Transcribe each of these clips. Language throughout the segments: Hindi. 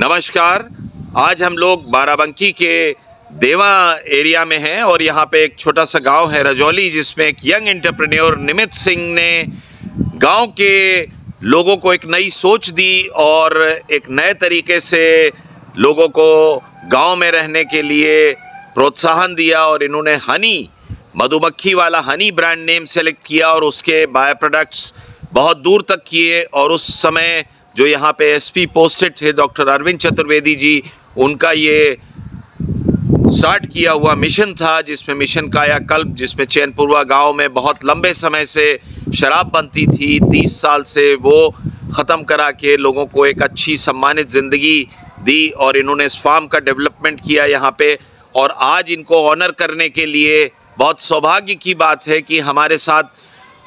नमस्कार। आज हम लोग बाराबंकी के देवा एरिया में हैं और यहाँ पे एक छोटा सा गांव है रजौली, जिसमें एक यंग एंटरप्रेन्योर निमित सिंह ने गांव के लोगों को एक नई सोच दी और एक नए तरीके से लोगों को गांव में रहने के लिए प्रोत्साहन दिया। और इन्होंने हनी, मधुमक्खी वाला हनी ब्रांड नेम सेलेक्ट किया और उसके बाय प्रोडक्ट्स बहुत दूर तक किए। और उस समय जो यहाँ पे एसपी पोस्टेड थे डॉक्टर अरविंद चतुर्वेदी जी, उनका ये स्टार्ट किया हुआ मिशन था, जिसमें मिशन कायाकल्प, जिसमें चैनपुरवा गांव में बहुत लंबे समय से शराब बनती थी, 30 साल से वो ख़त्म करा के लोगों को एक अच्छी सम्मानित ज़िंदगी दी। और इन्होंने इस फार्म का डेवलपमेंट किया यहाँ पे। और आज इनको ऑनर करने के लिए बहुत सौभाग्य की बात है कि हमारे साथ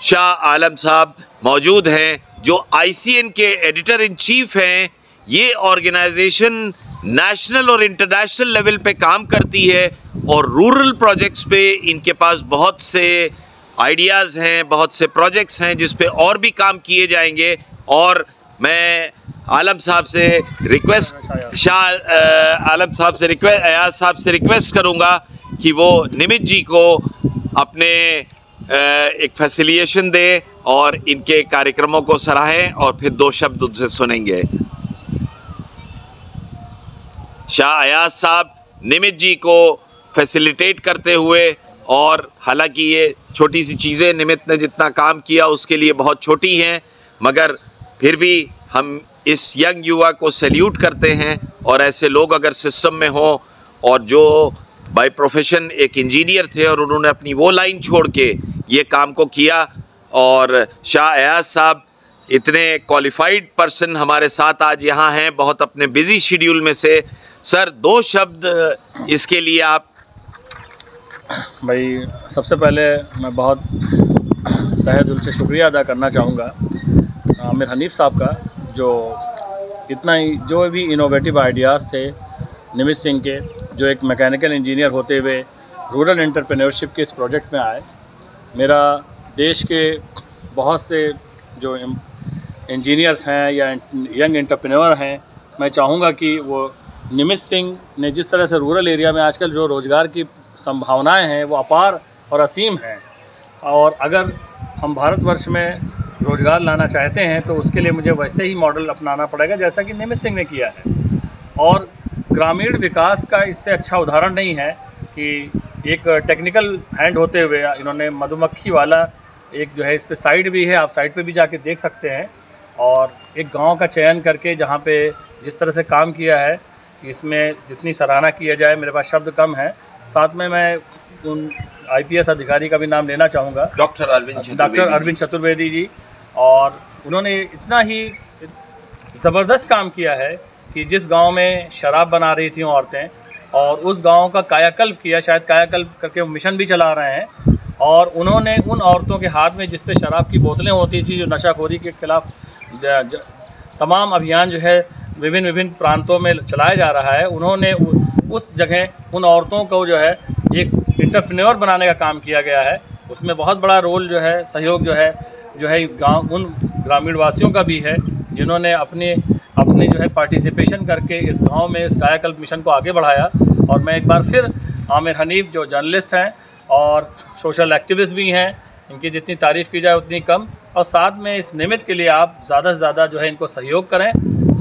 शाह आलम साहब मौजूद हैं, जो ICN के एडिटर इन चीफ हैं। ये ऑर्गेनाइजेशन नेशनल और इंटरनेशनल लेवल पे काम करती है और रूरल प्रोजेक्ट्स पे इनके पास बहुत से आइडियाज़ हैं, बहुत से प्रोजेक्ट्स हैं जिस पे और भी काम किए जाएंगे। और मैं आलम साहब से रिक्वेस्ट अयाज साहब से रिक्वेस्ट करूंगा कि वो निमित जी को अपने एक फैसिलिटेशन दे और इनके कार्यक्रमों को सराहें और फिर 2 शब्द उनसे सुनेंगे। शाह अयाज साहब निमित जी को फैसिलिटेट करते हुए, और हालांकि ये छोटी सी चीज़ें निमित ने जितना काम किया उसके लिए बहुत छोटी हैं, मगर फिर भी हम इस यंग युवा को सैल्यूट करते हैं। और ऐसे लोग अगर सिस्टम में हों, और जो बाय प्रोफेशन एक इंजीनियर थे और उन्होंने अपनी वो लाइन छोड़ के ये काम को किया। और शाह अयाज साहब इतने क्वालिफाइड पर्सन हमारे साथ आज यहाँ हैं, बहुत अपने बिजी शेड्यूल में से। सर, 2 शब्द इसके लिए आप। भाई, सबसे पहले मैं बहुत तहे दिल से शुक्रिया अदा करना चाहूँगा आमिर हनीफ साहब का, जो भी इनोवेटिव आइडियाज़ थे निमित सिंह के, जो एक मैकेनिकल इंजीनियर होते हुए रूरल एंटरप्रेन्योरशिप के इस प्रोजेक्ट में आए। मेरा देश के बहुत से जो इंजीनियर्स हैं या यंग एंटरप्रेन्योर हैं, मैं चाहूँगा कि वो निमित सिंह ने जिस तरह से रूरल एरिया में आजकल जो रोज़गार की संभावनाएं हैं वो अपार और असीम हैं। और अगर हम भारतवर्ष में रोज़गार लाना चाहते हैं तो उसके लिए मुझे वैसे ही मॉडल अपनाना पड़ेगा जैसा कि निमित सिंह ने किया है। और ग्रामीण विकास का इससे अच्छा उदाहरण नहीं है कि एक टेक्निकल हैंड होते हुए इन्होंने मधुमक्खी वाला एक जो है, इस पे साइट भी है, आप साइट पे भी जाके देख सकते हैं। और एक गांव का चयन करके जहां पे जिस तरह से काम किया है, इसमें जितनी सराहना किया जाए मेरे पास शब्द कम है। साथ में मैं उन IPS अधिकारी का भी नाम लेना चाहूँगा, डॉक्टर अरविंद चतुर्वेदी जी। और उन्होंने इतना ही ज़बरदस्त काम किया है कि जिस गांव में शराब बना रही थी औरतें, और उस गांव का कायाकल्प किया, शायद कायाकल्प करके मिशन भी चला रहे हैं। और उन्होंने उन औरतों के हाथ में जिस पे शराब की बोतलें होती थी, जो नशाखोरी के खिलाफ तमाम अभियान जो है विभिन्न प्रांतों में चलाया जा रहा है, उन्होंने उस जगह उन औरतों को जो है एक इंटरप्रेन्योर बनाने का काम किया गया है। उसमें बहुत बड़ा रोल जो है, सहयोग जो है गाँव उन ग्रामीण वासियों का भी है, जिन्होंने अपने जो है पार्टिसिपेशन करके इस गांव में इस कायाकल्प मिशन को आगे बढ़ाया। और मैं एक बार फिर आमिर हनीफ, जो जर्नलिस्ट हैं और सोशल एक्टिविस्ट भी हैं, इनकी जितनी तारीफ़ की जाए उतनी कम। और साथ में इस निमित्त के लिए आप ज़्यादा से ज़्यादा जो है इनको सहयोग करें।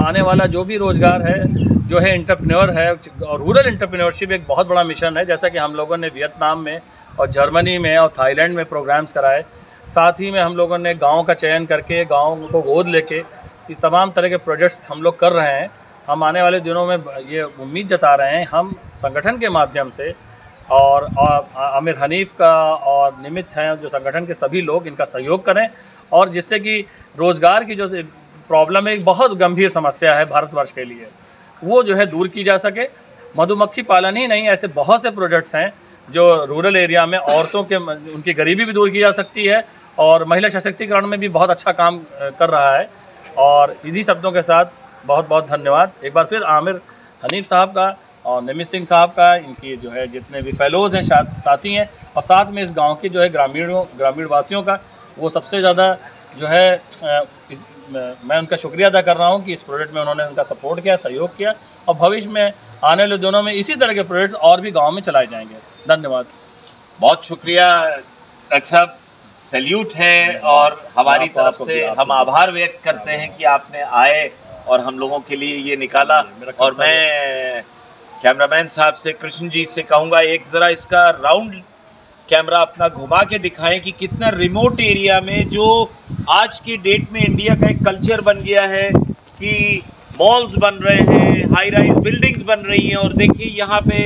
आने वाला जो भी रोज़गार है, जो है एंटरप्रेन्योर है, और रूरल एंटरप्रेन्योरशिप एक बहुत बड़ा मिशन है, जैसा कि हम लोगों ने वियतनाम में और जर्मनी में और थाईलैंड में प्रोग्राम्स कराए। साथ ही में हम लोगों ने गाँव का चयन करके, गाँव को गोद लेके इस तमाम तरह के प्रोजेक्ट्स हम लोग कर रहे हैं। हम आने वाले दिनों में ये उम्मीद जता रहे हैं, हम संगठन के माध्यम से और आमिर हनीफ का और निमित हैं जो संगठन के सभी लोग, इनका सहयोग करें, और जिससे कि रोज़गार की जो प्रॉब्लम है, एक बहुत गंभीर समस्या है भारतवर्ष के लिए, वो जो है दूर की जा सके। मधुमक्खी पालन ही नहीं, ऐसे बहुत से प्रोजेक्ट्स हैं जो रूरल एरिया में औरतों के उनकी गरीबी भी दूर की जा सकती है, और महिला सशक्तिकरण में भी बहुत अच्छा काम कर रहा है। और इन्हीं शब्दों के साथ बहुत बहुत धन्यवाद एक बार फिर आमिर हनीफ साहब का और निमित सिंह साहब का, इनकी जो है जितने भी फेलोज़ हैं, साथी हैं, और साथ में इस गांव के जो है ग्रामीण वासियों का, वो सबसे ज़्यादा जो है मैं उनका शुक्रिया अदा कर रहा हूँ कि इस प्रोजेक्ट में उन्होंने उनका सपोर्ट किया, सहयोग किया, और भविष्य में आने वाले दिनों में इसी तरह के प्रोजेक्ट्स और भी गाँव में चलाए जाएंगे। धन्यवाद। बहुत शुक्रिया डॉक्टर साहब, सैल्यूट है, और हमारी तरफ से हम आभार व्यक्त करते हैं कि आपने आए और हम लोगों के लिए ये निकाला। और मैं कैमरामैन साहब से, कृष्ण जी से कहूँगा एक ज़रा इसका राउंड कैमरा अपना घुमा के दिखाएं कि कितना रिमोट एरिया में, जो आज की डेट में इंडिया का एक कल्चर बन गया है कि मॉल्स बन रहे हैं, हाई राइज बिल्डिंग्स बन रही हैं, और देखिए यहाँ पे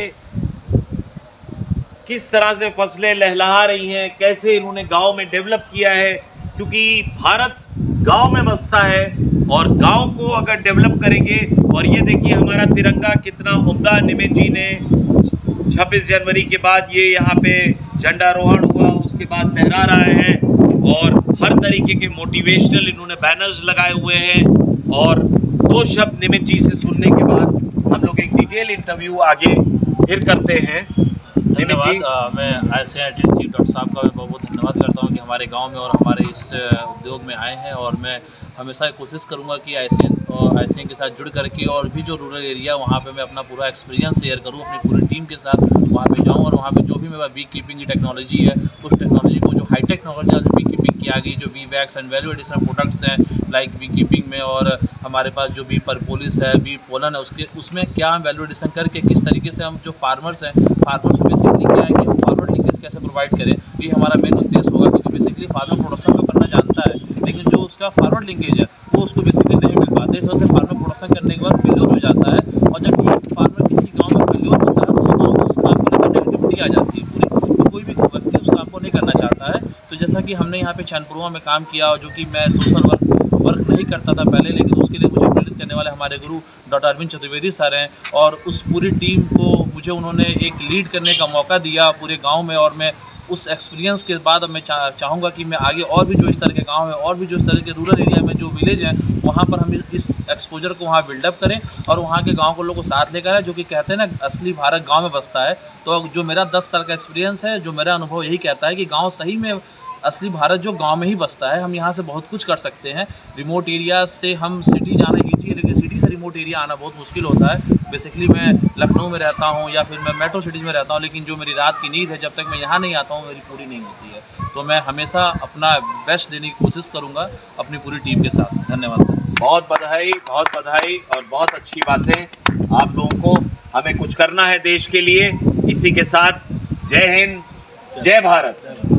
किस तरह से फसलें लहलहा रही हैं, कैसे इन्होंने गांव में डेवलप किया है, क्योंकि भारत गांव में बसता है और गांव को अगर डेवलप करेंगे। और ये देखिए हमारा तिरंगा कितना उम्दा निमित जी ने 26 जनवरी के बाद ये यहाँ पे झंडारोहण हुआ, उसके बाद लहरा रहे हैं, और हर तरीके के मोटिवेशनल इन्होंने बैनर्स लगाए हुए हैं। और दो शब्द निमित जी से सुनने के बाद हम लोग एक डिटेल इंटरव्यू आगे फिर करते हैं। धन्यवाद। मैं ICIT चीफ डॉक्टर साहब का बहुत बहुत धन्यवाद करता हूं कि हमारे गांव में और हमारे इस उद्योग में आए हैं, और मैं हमेशा कोशिश करूंगा कि ICIN के साथ जुड़ करके और भी जो रूरल एरिया वहां पे मैं अपना पूरा एक्सपीरियंस शेयर करूं, अपनी पूरी टीम के साथ वहां पे जाऊं, और वहां पे जो भी मेरा बी कीपिंग की टेक्नोलॉजी है उस टेक्नोलॉजी को, जो हाई टेक्नोलॉजी आज बी कीपिंग की आ गई, जो bee wax and value addition products हैं लाइक बी कीपिंग में, और हमारे पास जो बी परपोलिस है, बी पोलन है, उसमें क्या हम वैल्यू एडिशन करके किस तरीके से हम जो फार्मर्स हैं, फार्मर्स को बेसिकली क्या है कि हम फॉरवर्ड लिंकेज कैसे प्रोवाइड करें, ये हमारा मेन उद्देश्य होगा। क्योंकि बेसिकली फार्मर प्रोडक्शन तो करना जानता है, लेकिन जो उसका फॉरवर्ड लिंकेज है वो उसको बेसिकली नहीं मिल पाता। इस वजह से फार्मर प्रोडक्शन करने के बाद फेल्योर हो जाता है, और जब एक फार्मर किसी गाँव में फेल्योर होता है तो उस गाँव में उस काम को लेकर नेगेटिविटी आ जाती है पूरी, कोई भी व्यक्ति उस काम को नहीं करना चाहता है। तो जैसा कि हमने यहाँ पे चैनपुरवा में काम किया, जो कि मैं सोशल वर्क नहीं करता था पहले, लेकिन उसके लिए मुझे प्रेरित करने वाले हमारे गुरु डॉक्टर अरविंद चतुर्वेदी सर हैं, और उस पूरी टीम को मुझे उन्होंने एक लीड करने का मौका दिया पूरे गांव में। और मैं उस एक्सपीरियंस के बाद अब मैं चाहूँगा कि मैं आगे और भी जो इस तरह के गांव है और भी जो इस तरह के रूरल एरिया में जो विलेज हैं वहाँ पर हम इस एक्सपोजर को वहाँ बिल्डअप करें, और वहाँ के गाँव को लोगों को साथ लेकर आए, जो कि कहते हैं ना असली भारत गाँव में बसता है। तो जो मेरा 10 साल का एक्सपीरियंस है, जो मेरा अनुभव यही कहता है कि गाँव सही में असली भारत जो गांव में ही बसता है। हम यहाँ से बहुत कुछ कर सकते हैं। रिमोट एरिया से हम सिटी जाना ईजी है, लेकिन सिटी से रिमोट एरिया आना बहुत मुश्किल होता है। बेसिकली मैं लखनऊ में रहता हूँ या फिर मैं मेट्रो सिटीज़ में रहता हूँ, लेकिन जो मेरी रात की नींद है जब तक मैं यहाँ नहीं आता हूँ मेरी पूरी नहीं होती है। तो मैं हमेशा अपना बेस्ट देने की कोशिश करूँगा अपनी पूरी टीम के साथ। धन्यवाद सर। बहुत बधाई और बहुत अच्छी बातें आप लोगों को। हमें कुछ करना है देश के लिए। इसी के साथ जय हिंद, जय भारत।